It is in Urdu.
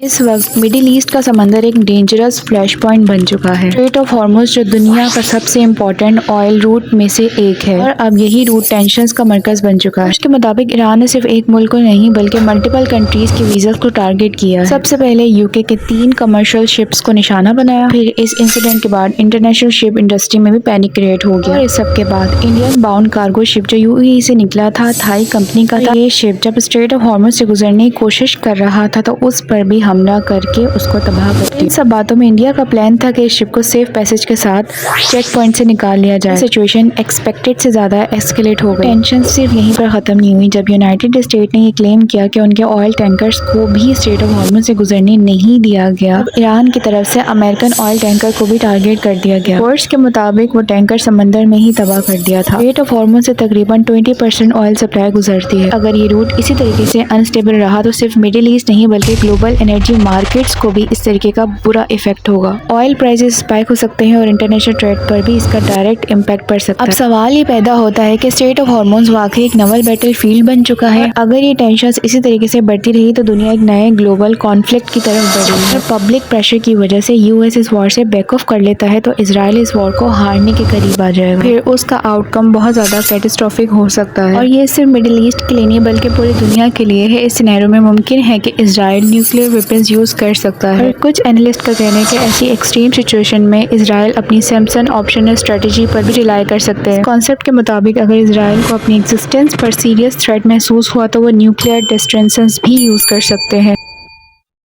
اس وقت مڈل ایسٹ کا سمندر ایک ڈینجرس فلیش پوائنٹ بن چکا ہے۔ اسٹریٹ آف ہارمز جو دنیا کا سب سے امپورٹنٹ آئل روٹ میں سے ایک ہے اور اب یہی روٹ ٹینشنز کا مرکز بن چکا ہے۔ اس کے مطابق ایران نے صرف ایک ملک کو نہیں بلکہ ملٹیپل کنٹریز کے ویزاز کو ٹارگٹ کیا ہے۔ سب سے پہلے UK کے 3 کمرشل شپس کو نشانہ بنایا، پھر اس انسیڈنٹ کے بعد انٹرنیشنل شپ انڈسٹری میں بھی پینک کریٹ ہو گیا، اور اس سب کے بعد انڈین باؤنڈ کارگو شپ جو UAE سے نکلا تھا، تھائی کمپنی کا تھا، یہ شپ جب اسٹریٹ آف ہارمز سے گزرنے کی کوشش کر رہا تھا تو اس پر بھی حملہ کر کے اس کو تباہ کر دیا۔ ان سب باتوں میں انڈیا کا پلان تھا کہ اس شپ کو سیف پیسج کے ساتھ چیک پوائنٹ سے نکال لیا جائے۔ سچویشن ایکسپیکٹڈ سے زیادہ ایسکیلیٹ ہو گئی۔ ٹینشن صرف یہیں پر ختم نہیں ہوئی جب یونائیٹڈ اسٹیٹ نے یہ کلیم کیا کہ ان کے آئل ٹینکرز کو بھی اسٹریٹ آف ہارمز سے گزرنے نہیں دیا گیا۔ اب ایران کی طرف سے امریکن آئل ٹینکر کو بھی ٹارگٹ کر دیا گیا۔ رپورٹس کے مطابق وہ ٹینکر سمندر میں ہی تباہ کر دیا تھا۔ اسٹریٹ آف ہارمز سے تقریباً 20% آئل سپلائی گزرتی ہے۔ اگر یہ روٹ اسی طریقے سے انسٹیبل رہا تو صرف مڈل ایسٹ نہیں بلکہ گلوبل انرجی مارکیٹس کو بھی اس طریقے کا برا ایفیکٹ ہوگا۔ آئل پرائسز اسپائک ہو سکتے ہیں اور انٹرنیشنل ٹریڈ پر بھی اس کا ڈائریکٹ امپیکٹ پڑ سکتا ہے۔ اب سوال یہ پیدا ہوتا ہے کہ اسٹریٹ آف ہارمز واقعی ایک نول بیٹل فیلڈ بن چکا ہے۔ اگر یہ ٹینشنز اسی طریقے سے بڑھتی رہی تو دنیا ایک نئے گلوبل کانفلکٹ کی طرف بڑھے گی۔ اور پبلک پریشر کی وجہ سے US اس وار سے بیک آف کر لیتا ہے تو اسرائیل اس وار کو ہارنے کے قریب آ جائے گا، پھر اس کا آؤٹ کم بہت زیادہ کیٹاسٹرافک ہو سکتا ہے۔ اور یہ صرف مڈل ایسٹ کے لیے نہیں بلکہ پوری دنیا کے لیے ہے۔ اس سینیریو میں ممکن ہے کہ اسرائیل نیوکلیئر ویپنز یوز کر سکتا ہے، اور کچھ اینالسٹ کا کہنا ہے کہ ایسی ایکسٹریم سچویشن میں اسرائیل اپنی سیمسن آپشنل اسٹریٹجی پر بھی ریلائی کر سکتے ہیں۔ اس کانسیپٹ کے مطابق اگر اسرائیل کو اپنی ایگزسٹنس پر سیریس تھریٹ محسوس ہوا تو وہ نیوکلیئر ڈسٹرنسز بھی یوز کر سکتے ہیں۔